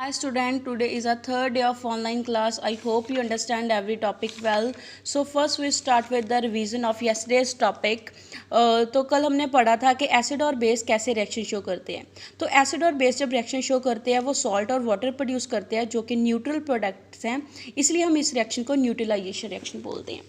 Hi student, today is our third day of online class. I hope you understand every topic well. So first we start with the revision of yesterday's topic. तो कल हमने पढ़ा था कि acid और base कैसे reaction show करते हैं. तो एसिड और बेस जब रिएक्शन शो करते हैं वो सॉल्ट और वाटर प्रोड्यूस करते हैं जो कि न्यूट्रल प्रोडक्ट्स हैं, इसलिए हम इस रिएक्शन को न्यूट्रलाइजेशन रिएक्शन बोलते हैं.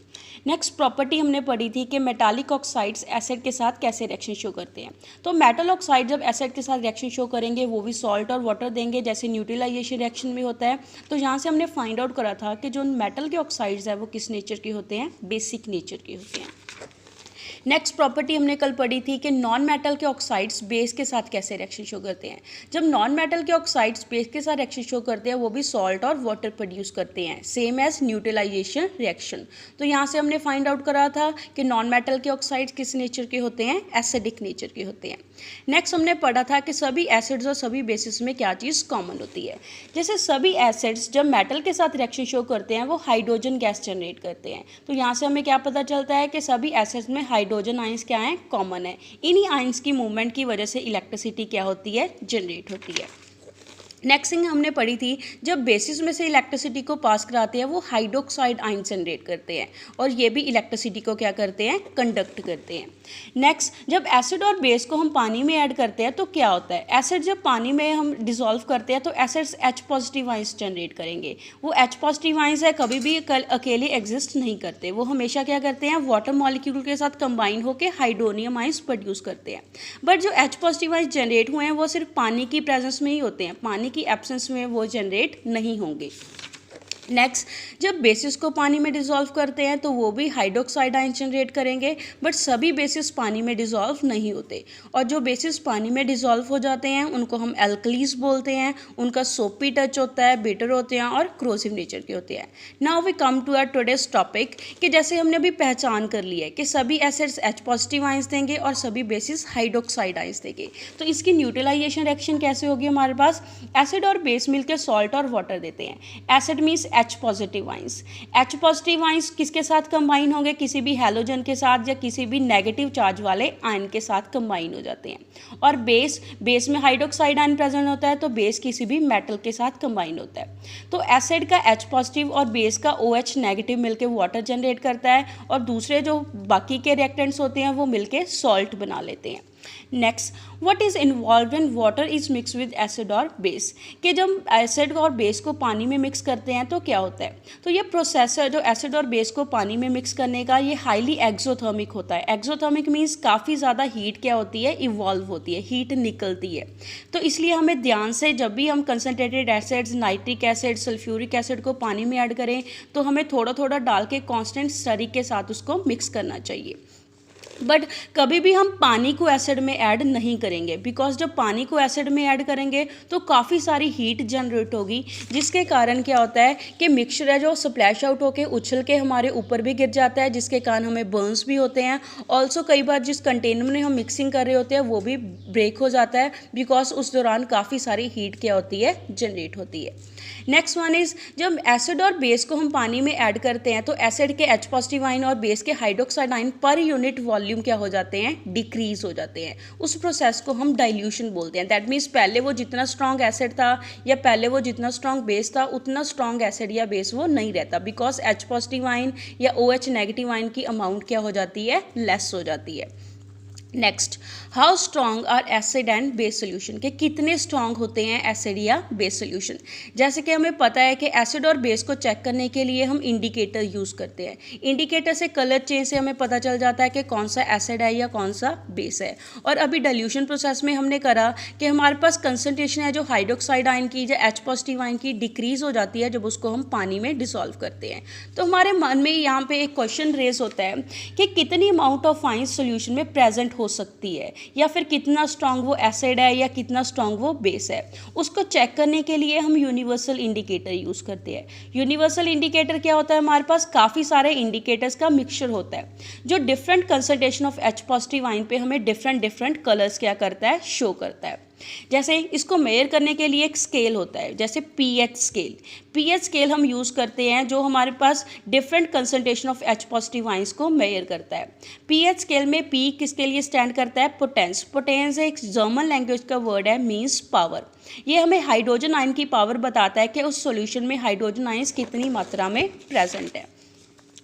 नेक्स्ट प्रॉपर्टी हमने पढ़ी थी कि मेटालिक ऑक्साइड्स एसिड के साथ कैसे रिएक्शन शो करते हैं. तो मेटल ऑक्साइड जब एसिड के साथ रिएक्शन शो करेंगे वो भी सॉल्ट और वाटर देंगे जैसे न्यूट्रलाइजेशन रिएक्शन में होता है. तो यहाँ से हमने फाइंड आउट करा था कि जो मेटल के ऑक्साइड्स है वो किस नेचर के होते हैं, बेसिक नेचर के होते हैं. नेक्स्ट प्रॉपर्टी हमने कल पढ़ी थी कि नॉन मेटल के ऑक्साइड्स बेस के साथ कैसे रिएक्शन शो करते हैं. जब नॉन मेटल के ऑक्साइड्स बेस के साथ रिएक्शन शो करते हैं वो भी सॉल्ट और वाटर प्रोड्यूस करते हैं, सेम एज न्यूट्रलाइजेशन रिएक्शन. तो यहाँ से हमने फाइंड आउट करा था कि नॉन मेटल के ऑक्साइड्स किस नेचर के होते हैं, एसिडिक नेचर के होते हैं. नेक्स्ट हमने पढ़ा था कि सभी एसिड्स और सभी बेसिस में क्या चीज़ कॉमन होती है. जैसे सभी एसिड्स जब मेटल के साथ रिएक्शन शो करते हैं वो हाइड्रोजन गैस जनरेट करते हैं. तो यहाँ से हमें क्या पता चलता है कि सभी एसिड्स में हाइड्रोजन आयंस क्या हैं, कॉमन है. इन्हीं आयंस की मूवमेंट की वजह से इलेक्ट्रिसिटी क्या होती है, जनरेट होती है. नेक्स्ट थिंग हमने पढ़ी थी जब बेसिस में से इलेक्ट्रिसिटी को पास कराते हैं वो हाइड्रोक्साइड आयन जनरेट करते हैं और ये भी इलेक्ट्रिसिटी को क्या करते हैं, कंडक्ट करते हैं. नेक्स्ट जब एसिड और बेस को हम पानी में ऐड करते हैं तो क्या होता है, एसिड जब पानी में हम डिसॉल्व करते हैं तो acids H positive ions generate करेंगे. वो H पॉजिटिव आयंस है कभी भी अकेले एग्जिस्ट नहीं करते, वो हमेशा क्या करते हैं, वाटर मॉलिक्यूल के साथ कंबाइन होकर हाइड्रोनियम आयंस प्रोड्यूस करते हैं. बट जो H पॉजिटिव आयंस जनरेट हुए हैं वो सिर्फ पानी की प्रेजेंस में ही होते हैं, पानी की एब्सेंस में वो जनरेट नहीं होंगे. नेक्स्ट जब बेसिस को पानी में डिसॉल्व करते हैं तो वो भी हाइड्रोक्साइड आयन जनरेट करेंगे, बट सभी बेसिस पानी में डिसॉल्व नहीं होते. और जो बेसिस पानी में डिसॉल्व हो जाते हैं उनको हम एल्कलीज बोलते हैं. उनका सोपी टच होता है, बिटर होते हैं और क्रोसिव नेचर के होते हैं. Now we come to our today's topic कि जैसे हमने अभी पहचान कर ली है कि सभी एसिड्स H पॉजिटिव आयंस देंगे और सभी बेसिस हाइड्रोक्साइड आयंस देंगे, तो इसकी न्यूट्रलाइजेशन रिएक्शन कैसे होगी. हमारे पास एसिड और बेस मिलकर सॉल्ट और वाटर देते हैं. Acid means H positive ions. H positive ions किसके साथ कंबाइन होंगे, किसी भी हैलोजन के साथ या किसी भी नेगेटिव चार्ज वाले आयन के साथ कंबाइन हो जाते हैं. और बेस में हाइड्रोक्साइड आयन प्रेजेंट होता है तो बेस किसी भी मेटल के साथ कंबाइन होता है. तो एसिड का H पॉजिटिव और बेस का OH नेगेटिव मिलकर वाटर जनरेट करता है और दूसरे जो बाकी के रिएक्टेंट्स होते हैं वो मिलकर सॉल्ट बना लेते हैं. Next what is involve when water is mix with acid और बेस, कि जब एसिड और बेस को पानी में मिक्स करते हैं तो क्या होता है. तो ये प्रोसेस है जो एसिड और बेस को पानी में मिक्स करने का, ये हाईली एक्सोथर्मिक होता है. एक्सोथर्मिक मीन्स काफ़ी ज़्यादा हीट क्या होती है, इवॉल्व होती है, हीट निकलती है. तो इसलिए हमें ध्यान से जब भी हम concentrated acids, nitric acid, sulphuric acid को पानी में ऐड करें तो हमें थोड़ा थोड़ा डाल के कॉन्स्टेंट स्टरी के साथ उसको मिक्स करना चाहिए. बट कभी भी हम पानी को एसिड में ऐड नहीं करेंगे, बिकॉज जब पानी को एसिड में ऐड करेंगे तो काफ़ी सारी हीट जनरेट होगी जिसके कारण क्या होता है कि मिक्सचर है जो स्प्लैश आउट होके उछल के हमारे ऊपर भी गिर जाता है जिसके कारण हमें बर्न्स भी होते हैं. ऑल्सो कई बार जिस कंटेनर में हम मिक्सिंग कर रहे होते हैं वो भी ब्रेक हो जाता है बिकॉज उस दौरान काफ़ी सारी हीट क्या होती है, जनरेट होती है. नेक्स्ट वन इज़ जब एसिड और बेस को हम पानी में ऐड करते हैं तो एसिड के H पॉजिटिव आयन और बेस के hydroxide ion per unit volume क्या हो जाते हैं, डिक्रीज हो जाते हैं. उस प्रोसेस को हम डाइल्यूशन बोलते हैं. दैट मीन्स पहले वो जितना स्ट्रॉन्ग एसिड था या पहले वो जितना स्ट्रॉन्ग बेस था उतना स्ट्रॉन्ग एसिड या बेस वो नहीं रहता, बिकॉज H पॉजिटिव आयन या OH नेगेटिव आयन की अमाउंट क्या हो जाती है, लेस हो जाती है. Next how strong are acid and base solution, के कितने स्ट्रॉन्ग होते हैं एसिड या बेस सोल्यूशन. जैसे कि हमें पता है कि एसिड और बेस को चेक करने के लिए हम इंडिकेटर यूज़ करते हैं. इंडिकेटर से कलर चेंज से हमें पता चल जाता है कि कौन सा एसिड है या कौन सा बेस है. और अभी डाइल्यूशन प्रोसेस में हमने करा कि हमारे पास कंसनट्रेशन है जो हाइड्रोक्साइड आयन की या H पॉजिटिव आयन की डिक्रीज हो जाती है जब उसको हम पानी में डिसॉल्व करते हैं. तो हमारे मन में यहाँ पे एक क्वेश्चन रेज होता है कि कितनी अमाउंट ऑफ आयंस सोल्यूशन में प्रेजेंट हो सकती है या फिर कितना स्ट्रॉन्ग वो एसिड है या कितना स्ट्रॉन्ग वो बेस है. उसको चेक करने के लिए हम यूनिवर्सल इंडिकेटर यूज़ करते हैं. यूनिवर्सल इंडिकेटर क्या होता है, हमारे पास काफ़ी सारे इंडिकेटर्स का मिक्सचर होता है जो different concentration of H positive ion पे हमें डिफरेंट कलर्स क्या करता है, शो करता है. जैसे इसको मेजर करने के लिए एक स्केल होता है, जैसे पीएच स्केल। पीएच स्केल हम यूज़ करते हैं जो हमारे पास different concentration of H positive ions को मेजर करता है। पीएच स्केल में P किसके लिए स्टैंड करता है? पोटेंस। पोटेंस एक जर्मन लैंग्वेज का वर्ड है, मीन्स पावर। ये हमें हाइड्रोजन आयन की पावर बताता है कि उस सॉल्यूशन में हाइड्रोजन आयंस कितनी मात्रा में प्रेजेंट है।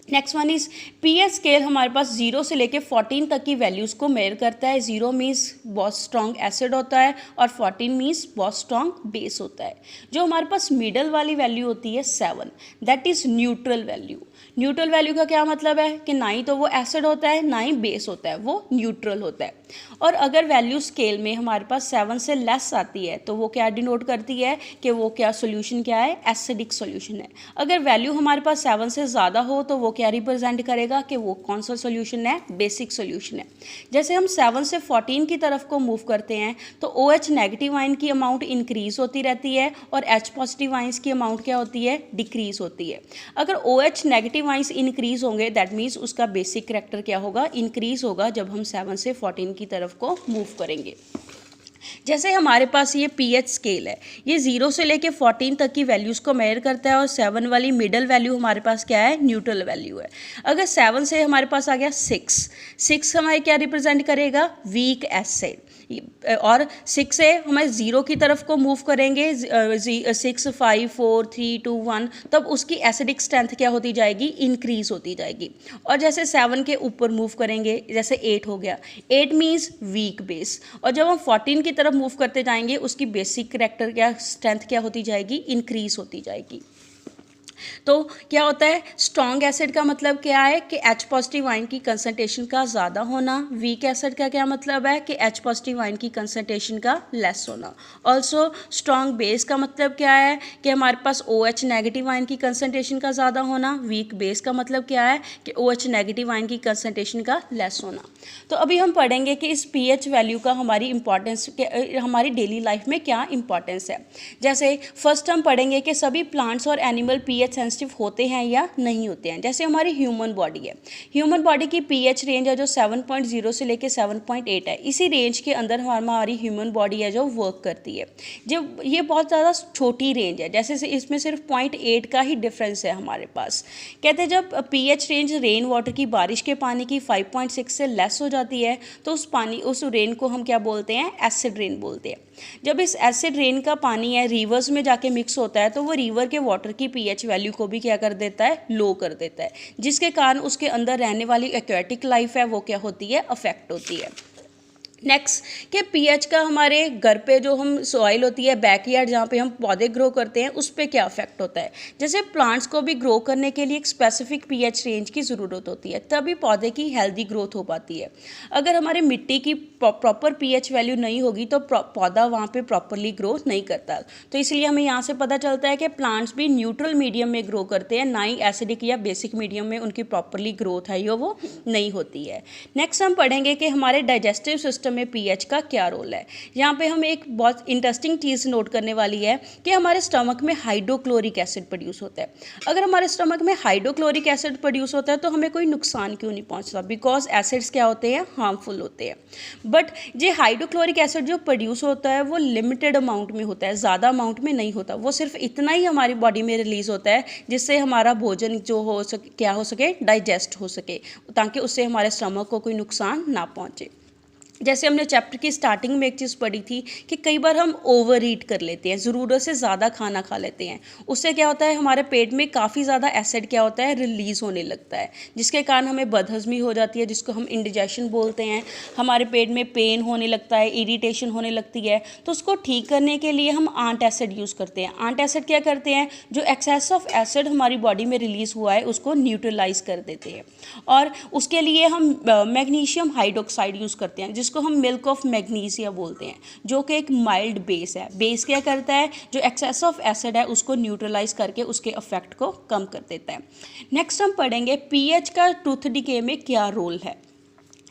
Next one is pH scale हमारे पास 0 से लेके 14 तक की वैल्यूज़ को मेजर करता है। 0 मीन्स बहुत स्ट्रॉन्ग एसिड होता है और 14 मीन्स बहुत स्ट्रॉन्ग बेस होता है। जो हमारे पास मिडल वाली वैल्यू होती है 7, that is neutral value. Neutral value का क्या मतलब है कि ना ही तो वो एसिड होता है ना ही बेस होता है, वो न्यूट्रल होता है। और अगर वैल्यू स्केल में हमारे पास 7 से लेस आती है तो वो क्या डिनोट करती है कि वो क्या सोल्यूशन क्या है? एसिडिक सोल्यूशन है। अगर वैल्यू हमारे पास 7 से ज़्यादा हो तो वो क्या रिप्रेजेंट करेगा कि वो कौन सा सोल्यूशन है? बेसिक सोल्यूशन है। जैसे हम 7 से 14 की तरफ को मूव करते हैं तो OH नेगेटिव आयन की अमाउंट इंक्रीज होती रहती है और H पॉजिटिव आयंस की अमाउंट क्या होती है? डिक्रीज होती है। अगर OH नेगेटिव आयंस इंक्रीज होंगे दैट मीन्स उसका बेसिक करैक्टर क्या होगा? इंक्रीज होगा जब हम 7 से 14 की तरफ को मूव करेंगे। जैसे हमारे पास ये पीएच स्केल है, ये 0 से लेके 14 तक की वैल्यूज़ को मेजर करता है और 7 वाली मिडल वैल्यू हमारे पास क्या है? न्यूट्रल वैल्यू है। अगर 7 से हमारे पास आ गया 6 हमारे क्या रिप्रेजेंट करेगा? Weak acid. और 6 से हमें 0 की तरफ को मूव करेंगे 6, 5, 4, 3, 2, 1, तब उसकी एसिडिक स्ट्रेंथ क्या होती जाएगी? इंक्रीज होती जाएगी। और जैसे 7 के ऊपर मूव करेंगे, जैसे 8 हो गया, 8 मीन्स वीक बेस। और जब हम 14 की तरफ मूव करते जाएंगे उसकी बेसिक करैक्टर क्या स्ट्रेंथ क्या होती जाएगी? इंक्रीज होती जाएगी। तो क्या होता है? स्ट्रॉन्ग एसिड का मतलब क्या है कि H पॉजिटिव आयन की कंसंट्रेशन का ज़्यादा होना। वीक एसिड का क्या मतलब है कि H पॉजिटिव आयन की कंसंट्रेशन का लेस होना। ऑल्सो स्ट्रॉन्ग बेस का मतलब क्या है कि हमारे पास OH नेगेटिव आयन की कंसंट्रेशन का ज़्यादा होना। वीक बेस का मतलब क्या है कि OH नेगेटिव आयन की कंसंट्रेशन का लेस होना। तो अभी हम पढ़ेंगे कि इस pH वैल्यू का हमारी इंपॉर्टेंस, हमारी डेली लाइफ में क्या इंपॉर्टेंस है। जैसे फर्स्ट हम पढ़ेंगे कि सभी प्लांट्स और एनिमल pH सेंसिटिव होते हैं या नहीं होते हैं। जैसे हमारी ह्यूमन बॉडी है, ह्यूमन बॉडी की pH रेंज है जो 7.0 से लेके 7.8 है। इसी रेंज के अंदर हमारी ह्यूमन बॉडी है जो वर्क करती है। जब ये बहुत ज़्यादा छोटी रेंज है, जैसे इसमें सिर्फ 0.8 का ही डिफरेंस है हमारे पास। कहते हैं जब pH रेंज रेन वाटर की, बारिश के पानी की 5.6 से लेस हो जाती है तो उस रेन को हम क्या बोलते हैं? एसिड रेन बोलते हैं। जब इस एसिड रेन का पानी है रिवर्स में जाके मिक्स होता है तो वो रिवर के वाटर की pH वैल्यू को भी क्या कर देता है? लो कर देता है, जिसके कारण उसके अंदर रहने वाली एक्वेटिक लाइफ है वो क्या होती है? अफेक्ट होती है। नेक्स्ट के pH का हमारे घर पे जो हम सॉइल होती है, बैकयार्ड जहाँ पे हम पौधे ग्रो करते हैं, उस पर क्या इफेक्ट होता है। जैसे प्लांट्स को भी ग्रो करने के लिए एक स्पेसिफिक pH रेंज की ज़रूरत होती है, तभी पौधे की हेल्दी ग्रोथ हो पाती है। अगर हमारे मिट्टी की प्रॉपर pH वैल्यू नहीं होगी तो पौधा वहाँ पे प्रॉपरली ग्रो नहीं करता। तो इसलिए हमें यहाँ से पता चलता है कि प्लांट्स भी न्यूट्रल मीडियम में ग्रो करते हैं, ना ही एसिडिक या बेसिक मीडियम में उनकी प्रॉपरली ग्रोथ है वो नहीं होती है। नेक्स्ट हम पढ़ेंगे कि हमारे डाइजेस्टिव सिस्टम में pH का क्या रोल है। यहाँ पे हम एक बहुत इंटरेस्टिंग चीज़ नोट करने वाली है कि हमारे स्टमक में हाइड्रोक्लोरिक एसिड प्रोड्यूस होता है। अगर हमारे स्टमक में हाइड्रोक्लोरिक एसिड प्रोड्यूस होता है तो हमें कोई नुकसान क्यों नहीं पहुँचता? बिकॉज एसिड्स क्या होते हैं? हार्मफुल होते हैं। बट ये हाइड्रोक्लोरिक एसिड जो प्रोड्यूस होता है वो लिमिटेड अमाउंट में होता है, ज़्यादा अमाउंट में नहीं होता। वो सिर्फ इतना ही हमारी बॉडी में रिलीज होता है जिससे हमारा भोजन जो हो सके, क्या हो सके? डाइजेस्ट हो सके, ताकि उससे हमारे स्टमक को कोई नुकसान ना पहुँचे। जैसे हमने चैप्टर की स्टार्टिंग में एक चीज़ पढ़ी थी कि कई बार हम ओवर ईट कर लेते हैं, ज़रूरत से ज़्यादा खाना खा लेते हैं। उससे क्या होता है? हमारे पेट में काफ़ी ज़्यादा एसिड क्या होता है? रिलीज़ होने लगता है, जिसके कारण हमें बदहज़मी हो जाती है, जिसको हम इंडिजेशन बोलते हैं। हमारे पेट में पेन होने लगता है, इरिटेशन होने लगती है। तो उसको ठीक करने के लिए हम आंट एसिड यूज़ करते हैं। आंट एसिड क्या करते हैं? जो एक्सेस ऑफ एसिड हमारी बॉडी में रिलीज़ हुआ है उसको न्यूट्रलाइज कर देते हैं। और उसके लिए हम मैग्नीशियम हाइड्रोक्साइड यूज़ करते हैं, जिसको हम मिल्क ऑफ मैग्नीशिया बोलते हैं, जो कि एक माइल्ड बेस है। बेस क्या करता है? जो एक्सेस ऑफ एसिड है उसको न्यूट्रलाइज करके उसके इफेक्ट को कम कर देता है। नेक्स्ट हम पढ़ेंगे pH का टूथ डिके में क्या रोल है।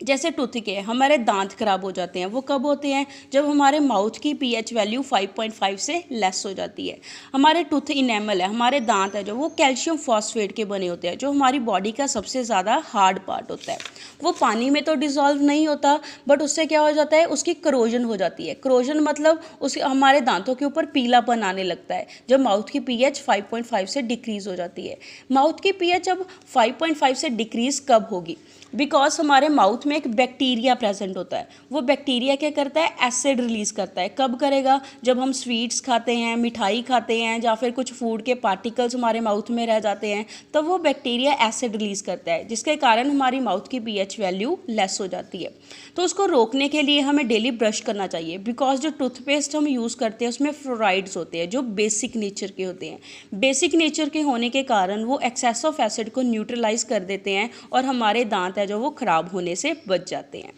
जैसे टूथ के हमारे दांत खराब हो जाते हैं, वो कब होते हैं? जब हमारे माउथ की पीएच वैल्यू 5.5 से लेस हो जाती है। हमारे टूथ इनेमल है, हमारे दांत है जो, वो कैल्शियम फॉस्फेट के बने होते हैं, जो हमारी बॉडी का सबसे ज़्यादा हार्ड पार्ट होता है। वो पानी में तो डिज़ोल्व नहीं होता, बट उससे क्या हो जाता है, उसकी करोजन हो जाती है। करोजन मतलब उस हमारे दांतों के ऊपर पीलापन आने लगता है जब माउथ की पीएच 5.5 से डिक्रीज़ हो जाती है। माउथ की पीएच अब 5.5 से डिक्रीज़ कब होगी? बिकॉज हमारे माउथ में एक बैक्टीरिया प्रेजेंट होता है। वो बैक्टीरिया क्या करता है? एसिड रिलीज़ करता है। कब करेगा? जब हम स्वीट्स खाते हैं, मिठाई खाते हैं, या फिर कुछ फूड के पार्टिकल्स हमारे माउथ में रह जाते हैं, तब वो बैक्टीरिया एसिड रिलीज़ करता है, जिसके कारण हमारी माउथ की पीएच वैल्यू लेस हो जाती है। तो उसको रोकने के लिए हमें डेली ब्रश करना चाहिए, बिकॉज जो टूथपेस्ट हम यूज़ करते हैं उसमें फ्लोराइड्स होते हैं जो बेसिक नेचर के होते हैं। बेसिक नेचर के होने के कारण वो एक्सेस ऑफ एसिड को न्यूट्रलाइज कर देते हैं और हमारे दांत है जो वो ख़राब होने से बच जाते हैं।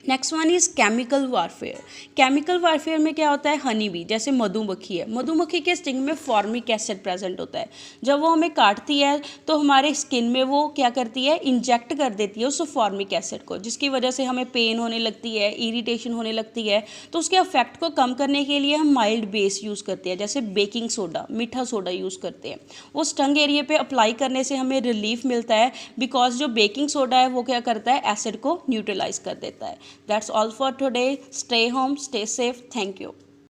Next one is chemical warfare. Chemical warfare में क्या होता है? हनी बी, जैसे मधुमक्खी है, मधुमक्खी के स्टिंग में फॉर्मिक एसिड प्रेजेंट होता है। जब वो हमें काटती है तो हमारे स्किन में वो क्या करती है? इंजेक्ट कर देती है उस फॉर्मिक एसिड को, जिसकी वजह से हमें पेन होने लगती है, इरिटेशन होने लगती है। तो उसके इफेक्ट को कम करने के लिए हम माइल्ड बेस यूज़ करते हैं, जैसे बेकिंग सोडा, मीठा सोडा यूज़ करते हैं। वो स्टंग एरिया पे अप्लाई करने से हमें रिलीफ मिलता है, बिकॉज जो बेकिंग सोडा है वो क्या करता है? एसिड को न्यूट्रलाइज कर देता है। That's all for today. Stay home, stay safe. Thank you.